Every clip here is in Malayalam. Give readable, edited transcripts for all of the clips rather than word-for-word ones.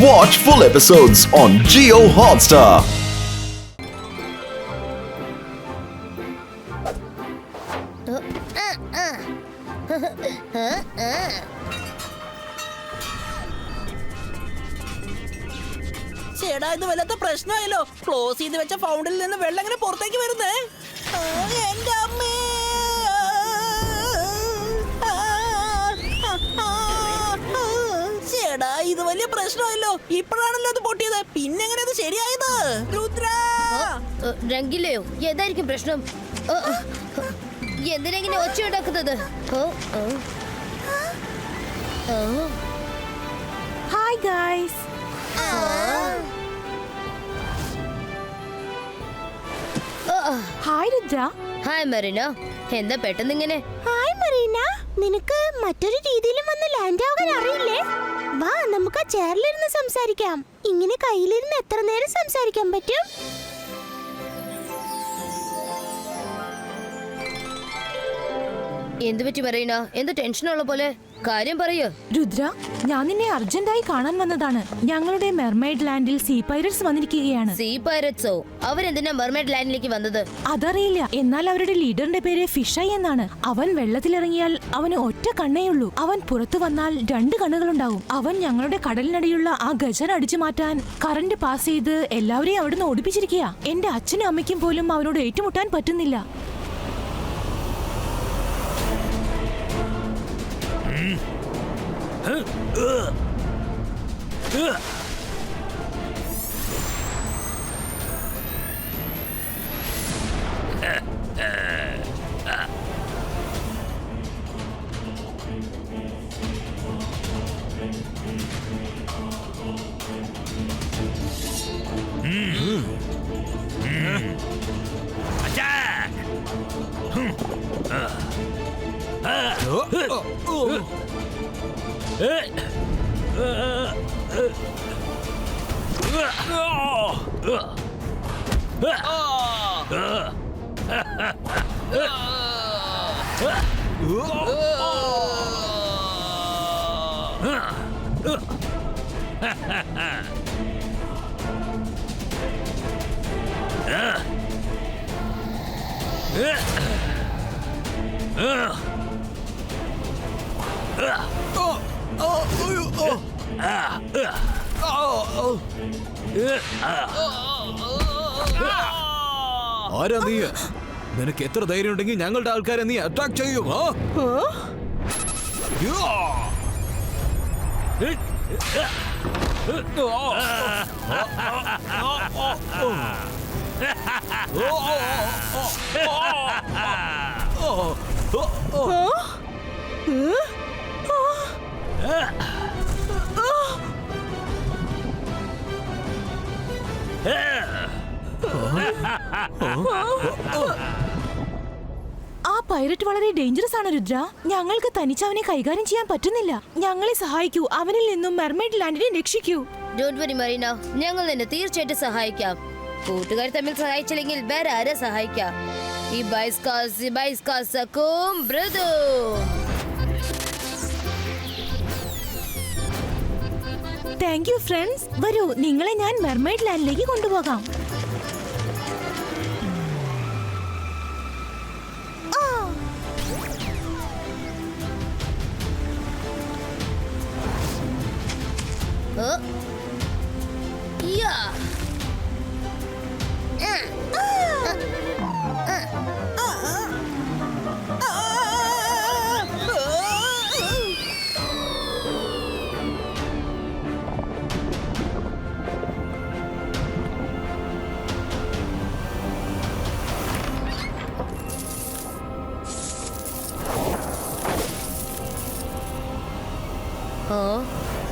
Watch full episodes on Jio Hotstar. ചേടാ ഇത് വല്ലാത്ത പ്രശ്നമായല്ലോ. ക്ലോസ് ചെയ്ത് വെച്ച ഫൗണ്ടിൽ നിന്ന് വെള്ളം എങ്ങനെ പുറത്തേക്ക് വരുന്നേ? എന്റെ അമ്മേ! ചേടാ ഇത് വലിയ പ്രശ്നമായല്ലോ. ഇപ്പോഴാണല്ലോ അത് പൊട്ടിയത്. പിന്നെ എങ്ങനെ അത് ശരിയായത്? രുദ്ര രംഗില്ലയോ, എന്തായിരിക്കും പ്രശ്നം? എന്തിനെങ്ങനെ ഒച്ച ഉണ്ടാക്കുന്നത്? Hi guys. Hi Rudra. Hi Marina, എന്താ പെട്ടെന്ന് ഇങ്ങനെ? ഹായ് മറീന, നിനക്ക് മറ്റൊരു രീതിയിലും വന്ന് ലാൻഡ് ആവാൻ അറിയില്ലേ? വാ, നമുക്ക് ആ ചെയറിലിരുന്ന് സംസാരിക്കാം. ഇങ്ങനെ കയ്യിലിരുന്ന് എത്ര നേരം സംസാരിക്കാൻ പറ്റും? എന്ത് പറ്റി മറീന? എന്ത് ടെൻഷനുള്ള പോലെ? കാര്യം പറയൂ. രുദ്ര, ഞാൻ നിന്നെ അർജന്റായി കാണാൻ വന്നതാണ്. ഞങ്ങളുടെ മെർമെയ്ഡ് ലാൻഡിൽ സീ പൈററ്റ്സ് വന്നിരിക്കുകയാണ്. സീ പൈററ്റ്സോ? അവരെന്തിനാ മെർമെയ്ഡ് ലാൻഡിലേക്ക് വന്നത്? അതറിയില്ല. എന്നാൽ അവരുടെ ലീഡറിന്റെ പേര് ഫിഷായി എന്നാണ്. അവൻ വെള്ളത്തിലിറങ്ങിയാൽ അവന് ഒറ്റ കണ്ണേയുള്ളൂ. അവൻ പുറത്തു വന്നാൽ 2 കണ്ണുകളുണ്ടാവും. അവൻ ഞങ്ങളുടെ കടലിനടിയുള്ള ആ ഗജർ അടിച്ചു മാറ്റാൻ കറന്റ് പാസ് ചെയ്ത് എല്ലാവരെയും അവിടുന്ന് ഓടിപ്പിച്ചിരിക്കുക. എന്റെ അച്ഛനും അമ്മയ്ക്കും പോലും അവനോട് ഏറ്റുമുട്ടാൻ പറ്റുന്നില്ല. ആരാ നീ? നിനക്ക് എത്ര ധൈര്യം ഉണ്ടെങ്കിൽ ഞങ്ങളുടെ ആൾക്കാരെ നീ അറ്റാക്ക് ചെയ്യും? ആ പൈററ്റ് വളരെ ഡേഞ്ചറസ് ആണ് രുദ്ര. ഞങ്ങൾക്ക് തനിച്ച് അവനെ കൈകാര്യം ചെയ്യാൻ പറ്റുന്നില്ല. ഞങ്ങളെ സഹായിക്കൂ. അവനിൽ നിന്നും മെർമെയ്ഡ് ലാൻഡിനെ രക്ഷിക്കൂ. ഡോണ്ട് വറി മറീന, ഞങ്ങൾ നിന്നെ തീർച്ചയായിട്ടും സഹായിക്കാം. കൂട്ടുകാർ തമ്മിൽ സഹായിച്ചില്ലെങ്കിൽ വേറെ ആരെ സഹായിക്കാം? ഈ ബൈസ്കാസക്കും ബ്രദോ. Thank you friends. വരൂ, നിങ്ങളെ ഞാൻ മെർമെയ്ഡ് ലാൻഡിലേക്ക് കൊണ്ടുപോകാം.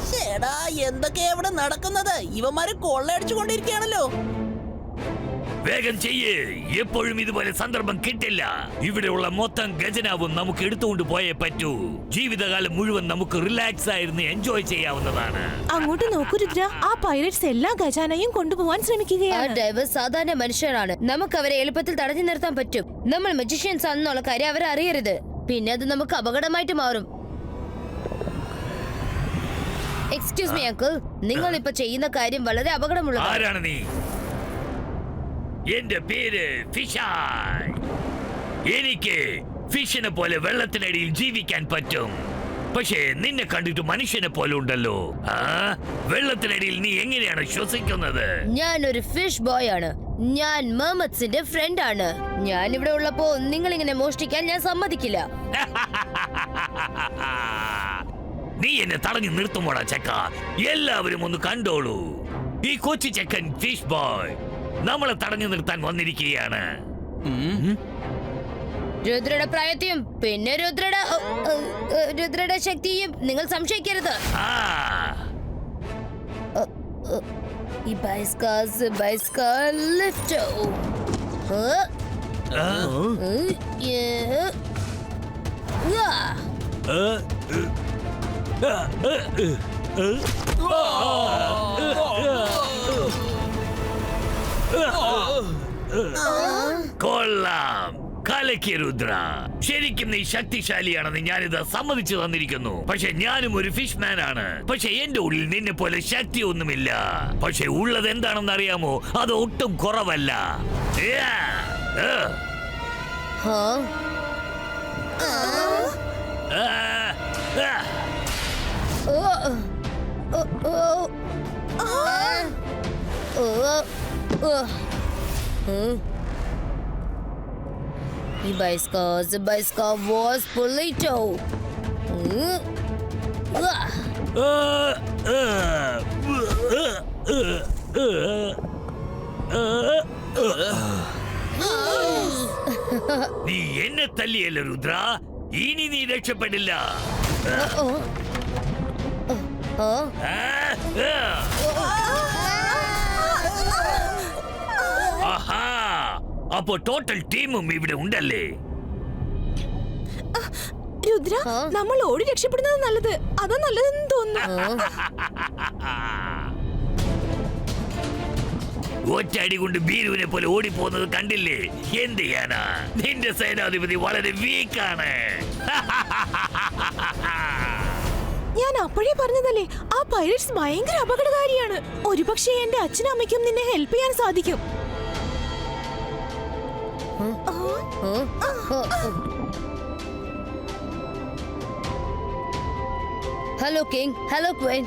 ചേടാ എന്തൊക്കെയാ ഇവിടെ നടക്കുന്നത്? ഇവന്മാര് കൊള്ളയടിച്ചുകൊണ്ടിരിക്കുകയാണല്ലോ. വേഗം ചെയ്യേ, എപ്പോഴും ഇതുപോലെ സന്ദർഭം കിട്ടില്ല. ഇവിടെയുള്ള മൊത്തം ഖജനാവും നമുക്ക് എടുത്തുകൊണ്ട് പോയേ പറ്റൂ. ജീവിതകാലം മുഴുവൻ നമുക്ക് റിലാക്സ് ആയിരുന്നു എൻജോയ് ചെയ്യാവുന്നതാണ്. അങ്ങോട്ട് നോക്കൂ രുദ്ര, ആ പൈററ്റ്സ് എല്ലാ ഖജാനയും കൊണ്ടുപോകാൻ ആ ശ്രമിക്കുകയാണ്. ഡ്രൈവർ സാധാരണ മനുഷ്യരാണ്. നമുക്ക് അവരെ എളുപ്പത്തിൽ തടഞ്ഞു നിർത്താൻ പറ്റും. നമ്മൾ മജീഷ്യൻസ് ആണെന്നുള്ള കാര്യം അവരെ അറിയരുത്. പിന്നെ അത് നമുക്ക് അപകടമായിട്ട് മാറും. എക്സ്ക്യൂസ് മീ അങ്കിൾ, നിങ്ങൾ ഇപ്പൊ ചെയ്യുന്ന കാര്യം വളരെ അപകടമുള്ളതാണ്. ആരാണ് നീ? എന്റെ പേര് ഫിഷായ്. എനിക്ക് ഫിഷിനെ പോലെ വെള്ളത്തിനടിയിൽ ജീവിക്കാൻ പറ്റും. പക്ഷേ നിന്നെ കണ്ടിട്ട് മനുഷ്യനെ പോലെ ഉണ്ടല്ലോ. വെള്ളത്തിനടിയിൽ നീ എങ്ങനെയാണ് ശ്വസിക്കുന്നത്? ഞാൻ ഒരു ഫിഷ് ബോയ് ആണ്. ഞാൻ മെർമെയ്ഡ്സിന്റെ ഫ്രണ്ട് ആണ്. ഞാൻ ഇവിടെ ഉള്ളപ്പോ നിങ്ങൾ ഇങ്ങനെ മോഷ്ടിക്കാൻ ഞാൻ സമ്മതിക്കില്ല. നീ എന്നെ തടഞ്ഞു നിർത്തുമോടാ ചെക്ക? എല്ലാവരും ഒന്ന് കണ്ടോളൂ. ഈ കൊച്ചു ചെക്കൻ ഫിഷ് ബോയ് നമ്മളെ തടഞ്ഞു നിർത്താൻ വന്നിരിക്കുകയാണ്. രുദ്രയുടെ പ്രായത്തെയും പിന്നെ രുദ്രയുടെ ശക്തിയും നിങ്ങൾ സംശയിക്കരുത്. ഈ ബൈസ്കാ ലിഫ്റ്റ്. കൊള്ളാം, കലക്കി രുദ്ര. ശരിക്കും നീ ശക്തിശാലിയാണെന്ന് ഞാനിത് സമ്മതിച്ചു തന്നിരിക്കുന്നു. പക്ഷെ ഞാനും ഒരു ഫിഷ് മാൻ ആണ്. പക്ഷെ എന്റെ ഉള്ളിൽ നിന്നെ പോലെ ശക്തി ഒന്നുമില്ല. പക്ഷെ ഉള്ളത് എന്താണെന്ന് അറിയാമോ? അത് ഒട്ടും കുറവല്ല. ഈ ബൈസ്കാ was Polito. നീ എന്നെ തല്ലിയല്ല രുദ്ര. ഇനി നീ രക്ഷപ്പെടില്ല. ആഹാ, അപ്പോ ടോട്ടൽ ടീമും ഇവിടെ ഉണ്ടല്ലേ? രുദ്ര, നമ്മൾ ഓടി രക്ഷപ്പെടുന്നത് നല്ലത്. അതാ നല്ലതെന്ന് തോന്നുന്നു. ഒറ്റയടി കൊണ്ട് ബീരുവിനെ പോലെ ഓടിപ്പോകുന്നത് കണ്ടില്ലേ? എന്ത് ചെയ്യാനാ? നിന്റെ സേനാധിപതി വളരെ വീക്കാണ്. ഞാൻ അപ്പോഴേ പറഞ്ഞതല്ലേ, ആ പൈററ്റ്സ് ഭയങ്കര അപകടകാരിയാണ്. ഒരുപക്ഷെ എന്റെ അച്ഛനും അമ്മയ്ക്കും നിന്നെ ഹെൽപ്പ് ചെയ്യാൻ സാധിക്കും. Hello king, hello queen.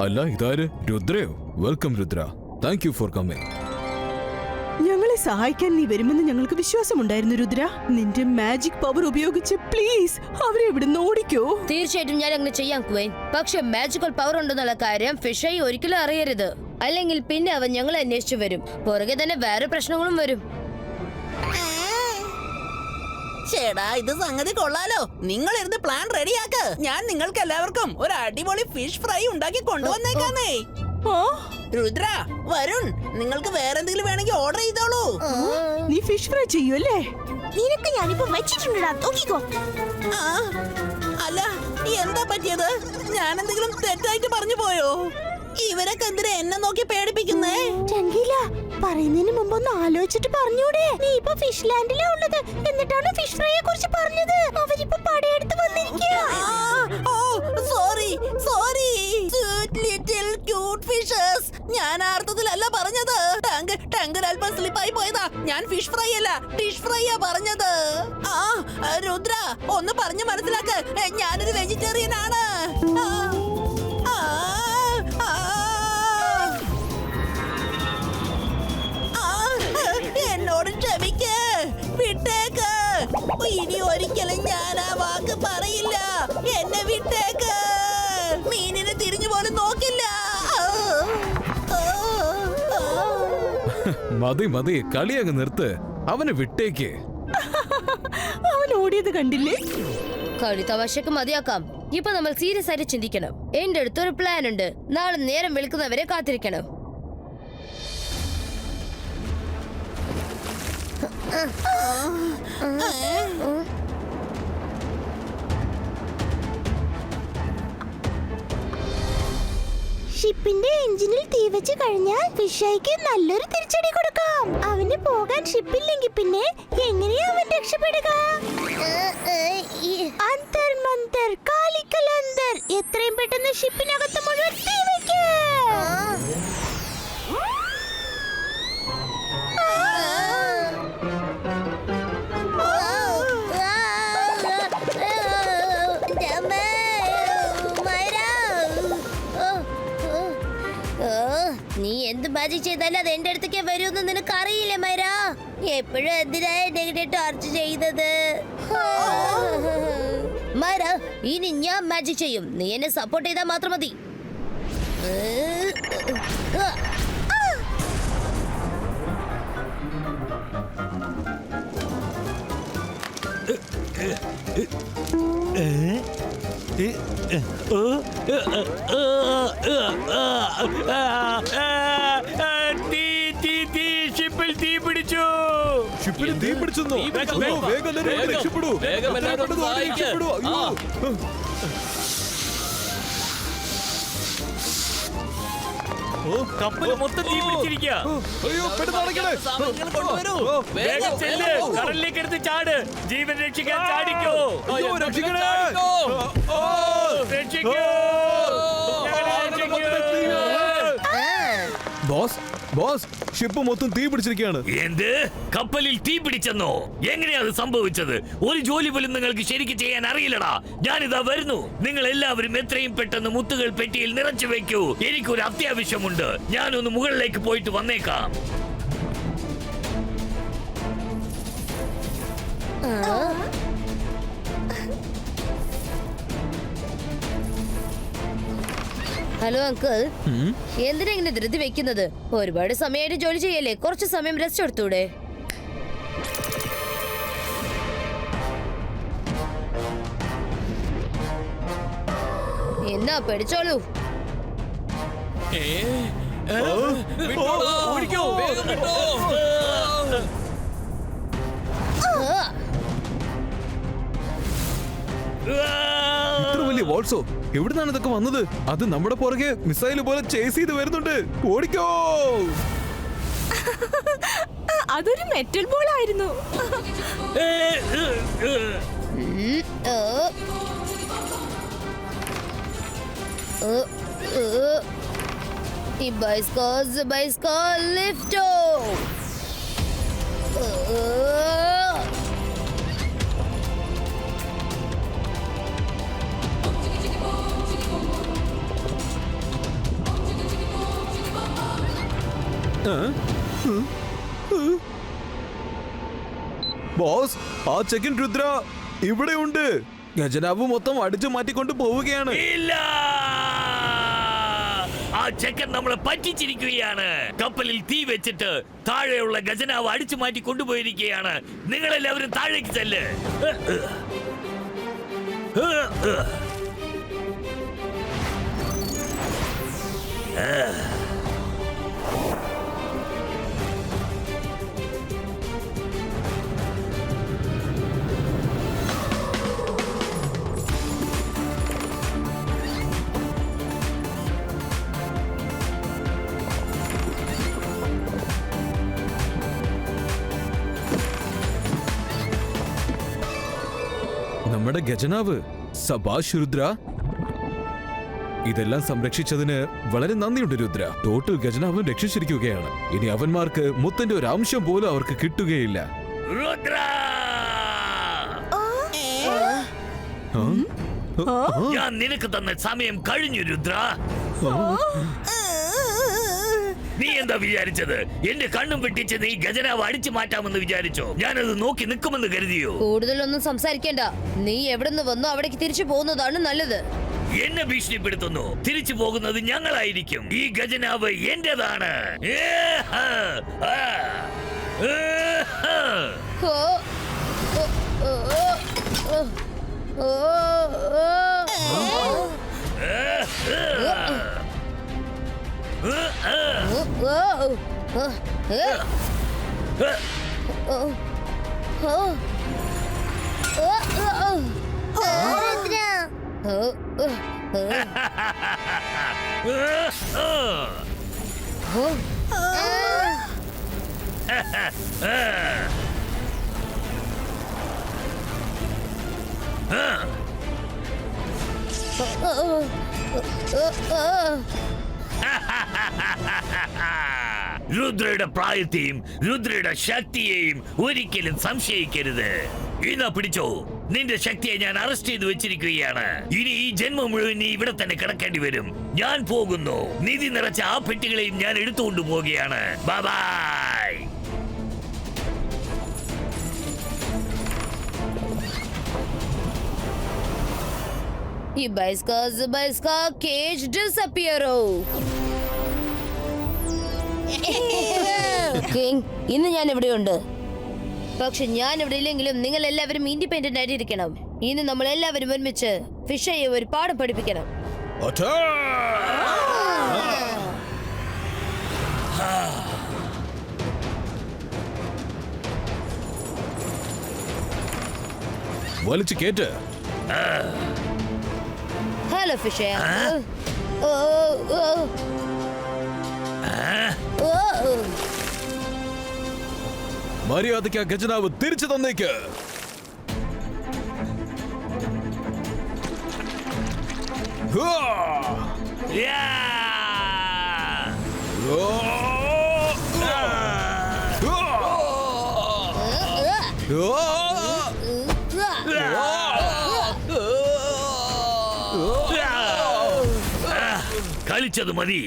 അല്ല, ഇതാര്? രുദ്രയോ? Welcome Rudra. Thank you for coming. ഞങ്ങളെ സഹായിക്കാൻ നീ വരുമെന്ന് ഞങ്ങൾക്ക് വിശ്വാസമുണ്ടായിരുന്നു രുദ്ര. നിന്റെ മാജിക് പവർ ഉപയോഗിച്ച് പ്ലീസ് അവരെ ഇവിടുന്ന് ഓടിക്കോ. തീർച്ചയായിട്ടും ഞാൻ അങ്ങനെ ചെയ്യാം ക്വീൻ. പക്ഷെ മാജിക്കൽ പവർ ഉണ്ടെന്നുള്ള കാര്യം ഫിഷായി ഒരിക്കലും അറിയരുത്. അല്ലെങ്കിൽ പിന്നെ അവൻ ഞങ്ങളെ അന്വേഷിച്ചു വരും. പുറകെ തന്നെ വേറെ പ്രശ്നങ്ങളും വരും. ചേടാ, ഇത് സംഗതി കൊള്ളാലോ. നിങ്ങൾ ഇരുന്ന് പ്ലാൻ റെഡിയാക്ക്. ഞാൻ നിങ്ങൾക്ക് എല്ലാവർക്കും ഒരു അടിപൊളി ഫിഷ് ഫ്രൈ ഉണ്ടാക്കി കൊണ്ടുവന്നേക്കാന്നേ. രുദ്ര, വരുൺ, നിങ്ങൾക്ക് വേറെ എന്തെങ്കിലും വേണമെങ്കിൽ ഓർഡർ ചെയ്തോളൂ. നീ ഫിഷ് ഫ്രൈ ചെയ്യൂല്ലേ? നിനക്ക് ഞാനിപ്പോ വെച്ചിട്ടുണ്ടാ, നോക്കിക്കോ. അല്ല, എന്താ പറ്റിയത്? ഞാൻ എന്തെങ്കിലും തെറ്റായിട്ട് പറഞ്ഞു പോയോ? ഇവരൊക്കെ എന്തിനാ എന്നെ നോക്കി പേടിപ്പിക്കുന്നേ? ചങ്കില, പറയുന്നതിന് മുമ്പ് ഒന്ന് ആലോചിച്ചിട്ട് പറഞ്ഞൂടെ? നീ ഇപ്പൊ ഫിഷ് ലാൻഡിലാ ഉള്ളത്, എന്നിട്ടാണ് ഫിഷ് ഫ്രൈയെ കുറിച്ച് പറഞ്ഞത്. അവരിപ്പോ പടയെടുത്ത് വന്നിരിക്കുക. Sorry sorry sweet little cute fishes. ഞാൻ ആ അർത്ഥത്തിലല്ല പറഞ്ഞത്. ടാങ്ക് അല്പം സ്ലിപ്പായി പോയതാ. ഞാൻ ഫിഷ് ഫ്രൈ അല്ല ഡിഷ് ഫ്രൈയാ പറഞ്ഞത്. രുദ്ര, ഒന്ന് പറഞ്ഞു മനസ്സിലാക്ക്. ഞാനൊരു വെജിറ്റേറിയൻ ആണ്. എന്നോട് ക്ഷമിക്ക്, വിട്ടേക്ക്. ഇനി ഒരിക്കലും ഞാൻ ആ വാക്ക് പറയില്ല. എന്നെ വിട്ടേക്ക്. മീനിനെ തിരിഞ്ഞു പോലും നോക്കില്ല. മതി മതി, കളിയങ്ങ് നിർത്ത്. അവനെ വിട്ടേക്ക്. അവൻ ഓടിയത് കണ്ടില്ലേ? കളി തമാശക്ക് മതിയാക്കാം. ഇപ്പൊ നമ്മൾ സീരിയസ് ആയിട്ട് ചിന്തിക്കണം. എന്റെ അടുത്തൊരു പ്ലാൻ ഉണ്ട്. നാളെ നേരം വെളുക്കുന്നവരെ കാത്തിരിക്കണം. ഷിപ്പിന്റെ എഞ്ചിനിൽ തീ വെച്ച് കഴിഞ്ഞാൽ ഫിഷായിക്ക് നല്ലൊരു തിരിച്ചടി കൊടുക്കാം. അവന് പോകാൻ ഷിപ്പില്ലെങ്കിൽ പിന്നെ എങ്ങനെയാ അവൻ രക്ഷപ്പെടുക? അന്തർ മന്തർ കാലിക്കലന്തർ, എത്രയും പെട്ടെന്ന് ഷിപ്പിനകത്ത് മുഴുവൻ തീ വെക്ക്. നീ എന്ത് മാജിക് ചെയ്താലും അത് എന്റെ അടുത്തേക്ക് വരുമെന്ന് നിനക്ക് അറിയില്ലേ മൈര? എപ്പോഴും എന്തിനാ എന്നെ ടോർച്ച് ചെയ്തത്? മൈര, ഇനി ഞാൻ മാജിക് ചെയ്യും. നീ എന്നെ സപ്പോർട്ട് ചെയ്താൽ മാത്രം മതി. ഷിപ്പിൽ തീ പിടിച്ചു. ഷിപ്പിൽ തീ പിടിച്ചെന്നോ? വേഗം എല്ലാവരും രക്ഷപ്പെടൂ. രക്ഷപ്പെടൂ. അയ്യോ. കപ്പൽ മൊത്തം തീ പിടിച്ചിരിക്കുക. അയ്യോ, പെട്ടെന്ന് അടയ്ക്കണേ. വേഗം ചെല്ല്, കടലിലേക്ക് എടുത്ത് ചാട്. ജീവൻ രക്ഷിക്കാൻ ചാടിക്കോ. അയ്യോ, രക്ഷിക്കണേ. രക്ഷിക്കൂ. ബോസ്, ഷിപ്പ് മൊത്തം തീ പിടിച്ചിരിക്കുകയാണ്. എന്ത്? കപ്പലിൽ തീ പിടിച്ചെന്നോ? എങ്ങനെയാ അത് സംഭവിച്ചത്? ഒരു ജോലി പോലും നിങ്ങൾക്ക് ശരിക്കും ചെയ്യാൻ അറിയില്ലടാ. ഞാനിതാ വരുന്നു. നിങ്ങൾ എല്ലാവരും എത്രയും പെട്ടെന്ന് മുത്തുകൾ പെട്ടിയിൽ നിറച്ചു വെക്കൂ. എനിക്കൊരു അത്യാവശ്യമുണ്ട്. ഞാനൊന്ന് മുകളിലേക്ക് പോയിട്ട് വന്നേക്കാം. ഹലോ അങ്കിൾ, എന്തിനാ ഇങ്ങനെ ധൃതി വെക്കുന്നത്? ഒരുപാട് സമയമായിട്ട് ജോലി ചെയ്യല്ലേ, കുറച്ച് സമയം റെസ്റ്റ് എടുത്തൂടെ? എന്നാ പഠിച്ചോളൂ. ഇത്ര വലിയ വോൾസോ എവിടുന്നാണ് ഇതൊക്കെ വന്നത്? അത് നമ്മുടെ പുറകെ മിസൈൽ പോലെ ചേസ് ചെയ്ത് വരുന്നുണ്ട്. ഓടിക്കോ. അതൊരു മെറ്റൽ ബോൾ ആയിരുന്നു. ലിഫ്റ്റോ. ബോസ്, ആ ചെക്കൻ രുദ്ര ഇവിടെയുണ്ട്. ഖജനാവ് മൊത്തം അടിച്ചു മാറ്റിക്കൊണ്ട് പോവുകയാണ്. ഇല്ല, ആ ചെക്കൻ നമ്മളെ പറ്റിച്ചിരിക്കുകയാണ്. കപ്പലിൽ തീ വെച്ചിട്ട് താഴെയുള്ള ഖജനാവ് അടിച്ചു മാറ്റി കൊണ്ടുപോയിരിക്കുകയാണ്. നിങ്ങളെല്ലാവരും താഴേക്ക് ചെല്ല്. നമ്മുടെ ഖജനാവ്. സബാഷ് രുദ്ര. ഇതെല്ലാം സംരക്ഷിച്ചതിന് വളരെ നന്ദിയുണ്ട് രുദ്ര. ടോട്ടൽ ഖജനാവും രക്ഷിച്ചിരിക്കുകയാണ്. ഇനി അവന്മാർക്ക് മുത്തന്റെ ഒരു അംശം പോലും അവർക്ക് കിട്ടുകയില്ല. രുദ്ര, ഞാൻ നിനക്ക് തന്ന സമയം കഴിഞ്ഞു രുദ്ര. നീ എന്താ വിചാരിച്ചത്? എന്റെ കണ്ണും വെട്ടിച്ച് നീ ഖജനാവ് അടിച്ചു മാറ്റാമെന്ന് വിചാരിച്ചോ? ഞാനത് നോക്കി നിൽക്കുമെന്ന് കരുതിയോ? കൂടുതലൊന്നും സംസാരിക്കേണ്ട. നീ എവിടുന്ന് വന്നോ അവിടേക്ക് തിരിച്ചു പോകുന്നതാണ് നല്ലത്. എന്നെ ഭീഷണിപ്പെടുത്തുന്നു. തിരിച്ചു പോകുന്നത് ഞങ്ങളായിരിക്കും. ഈ ഖജനാവ് എന്റേതാണ്. രുദ്ര, രുദ്രയുടെ പ്രായത്തെയും രുദ്രയുടെ ശക്തിയെയും ഒരിക്കലും സംശയിക്കരുത്. ഇന്നാ പിടിച്ചോ, നിന്റെ ശക്തിയെ ഞാൻ അറസ്റ്റ് ചെയ്ത് വെച്ചിരിക്കുകയാണ്. ഇനി ഈ ജന്മം മുഴുവൻ നീ ഇവിടെ തന്നെ കിടക്കേണ്ടി വരും. ഞാൻ പോകുന്നു. നിധി നിറച്ച ആ പെട്ടികളെയും ഞാൻ എടുത്തുകൊണ്ടു പോവുകയാണ്. ബൈ. ഇബൈസ്കാ കേജ് ഡിസപ്പിയറോ. കിങ്, ഇന്ന് ഞാൻ ഇവിടെയുണ്ട്. പക്ഷെ ഞാൻ ഇവിടെ ഇല്ലെങ്കിലും നിങ്ങൾ എല്ലാവരും ഇൻഡിപെൻഡന്റ് ആയിട്ടിരിക്കണം. ഇന്ന് നമ്മൾ എല്ലാവരും ഒരുമിച്ച് ഫിഷയെ ഒരു പാഠം പഠിപ്പിക്കണം. വലിച്ചു കേറ്റ്. ഹലോ ഫിഷ. മര്യാദയ്ക്ക് ആ ഖജനാവ് തിരിച്ചു തന്നേക്ക്. കളിച്ചത് മതി.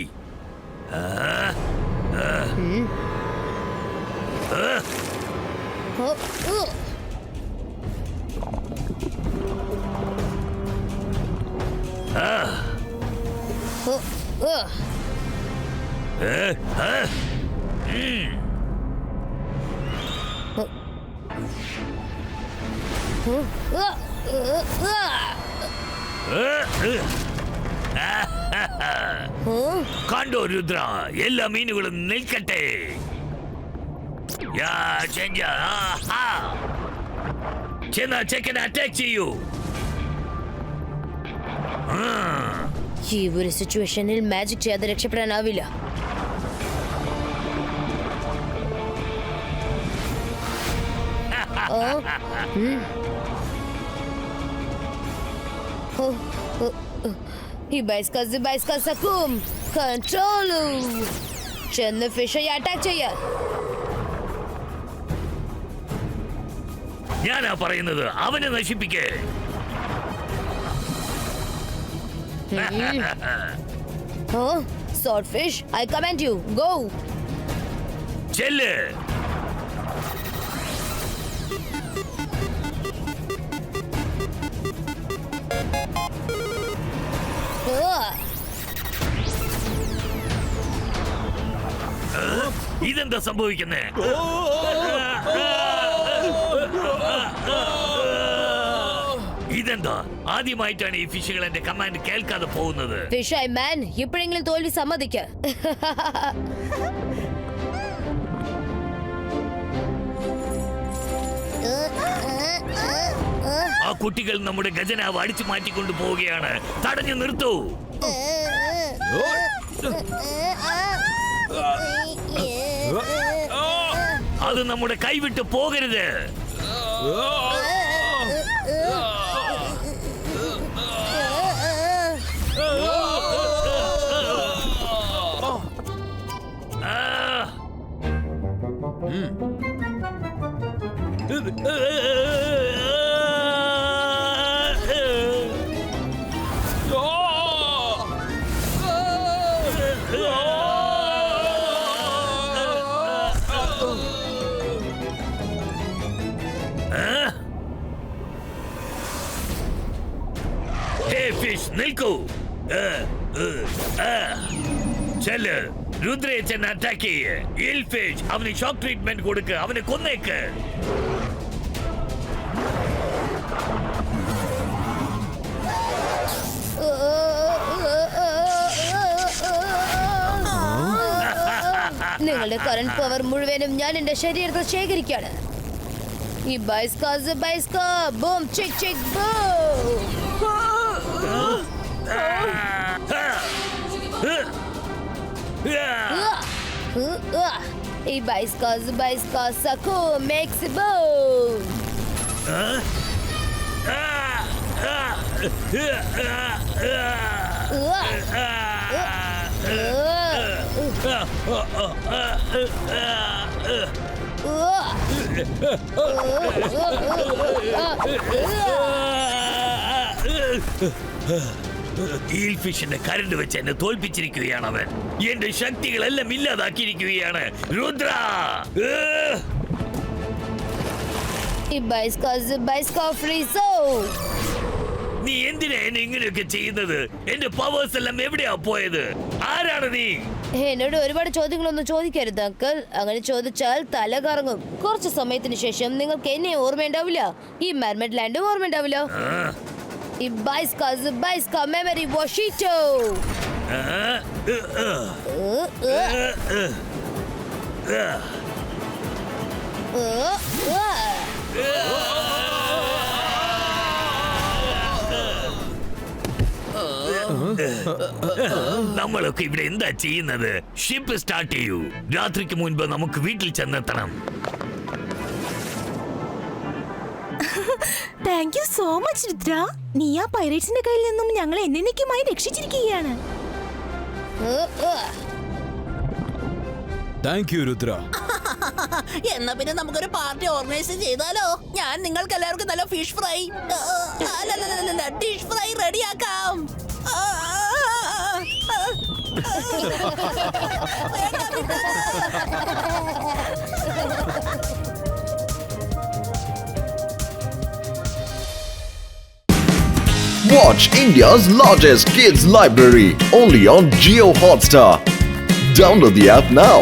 കണ്ടോ രുദ്ര, എല്ലാ മീനുകളും നിൽക്കട്ടെ. ചെന്നാ ചെക്കനെ അറ്റാക്ക് ചെയ്യൂ. ഈ ഒരു സിറ്റുവേഷനിൽ മാജിക് ചെയ്യാതെ രക്ഷപ്പെടാനാവില്ല. ഇബൈസ്കാ സക്കും കൺട്രോളു. ചെന്ന് ഫിഷയെ അറ്റാക്ക് ചെയ്യാ. ഞാനാ പറയുന്നത്, അവനെ നശിപ്പിക്കേ. Swordfish, I command you, go. ചെല്ല്. ഇതെന്താ സംഭവിക്കുന്നേ? ഇതെന്താ, ആദ്യമായിട്ടാണ് ഈ ഫിഷുകൾ എന്റെ കമാൻഡ് കേൾക്കാതെ പോകുന്നത്. ഫിഷ് മാൻ, ഇപ്പോഴെങ്കിലും തോൽവി സമ്മതിക്ക. ആ കുട്ടികൾ നമ്മുടെ ഖജനാവ് അടിച്ചു മാറ്റിക്കൊണ്ടു പോവുകയാണ്. തടഞ്ഞു നിർത്തൂ. അത് നമ്മുടെ കൈവിട്ട് പോകരുത്. നിൽക്കൂ. ചെല്ല്, രുദ്രയെ ചെന്ന് അറ്റാക്ക് ചെയ്യ്. ഇൽഫിഷ്, അവന് ഷോക്ക് ട്രീറ്റ്മെന്റ് കൊടുക്ക്. അവനെ കൊന്നേക്ക്. നിങ്ങളുടെ കറന്റ് പവർ മുഴുവനും ഞാൻ എന്റെ ശരീരത്തിൽ ശേഖരിക്കാണ്. ഈ ബൈസ്കാ boom chick chick boom. E baisca, sacou, Maxibone! ഫിഷിന്റെ കരണ്ട് വെച്ച് എന്നെ തോൽപ്പിച്ചിരിക്കുകയാണ് അവൻ. എന്റെ ശക്തികളെല്ലാം ഇല്ലാതാക്കിയിരിക്കുകയാണ്. രുദ്ര, നീ എന്തിനാ എന്നെ ഇങ്ങനെയൊക്കെ ചെയ്യുന്നത്? എന്റെ പവേഴ്സ് എല്ലാം എവിടെയാ പോയത്? ആരാണ് നീ? എന്നോട് ഒരുപാട് ചോദ്യങ്ങളൊന്നും ചോദിക്കരുത് അങ്കിൾ. അങ്ങനെ ചോദിച്ചാൽ തല കറങ്ങും. കുറച്ച് സമയത്തിന് ശേഷം നിങ്ങൾക്ക് എന്നെ ഓർമ്മയുണ്ടാവില്ല, ഈ മെർമെഡ് ലാൻഡും ഓർമ്മയുണ്ടാവില്ല. ഈ ബൈസ്കാ മെമ്മറി വാഷിറ്റോ. നമ്മളൊക്കെ ഇവിടെ എന്താ ചെയ്യുന്നത്? ഷിപ്പ് സ്റ്റാർട്ട് ചെയ്യൂ. രാത്രിക്ക് മുൻപ് നമുക്ക് വീട്ടിൽ ചെന്നെത്തണം. Thank you so much Rudra. നീ ആ പൈറേറ്റ്സിന്റെ കയ്യിൽ നിന്നും ഞങ്ങളെ എന്നേക്കുമായി രക്ഷിച്ചിരിക്കുകയാണ്. Thank you Rudra. എന്നാ പിന്നെ നമുക്കൊരു പാർട്ടി ഓർഗനൈസ് ചെയ്താലോ? ഞാൻ നിങ്ങൾക്ക് എല്ലാവർക്കും നല്ല ഫിഷ് ഫ്രൈ, ഡിഷ് ഫ്രൈ റെഡിയാക്കാം. Watch India's largest kids library only on Jio Hotstar. Download the app now.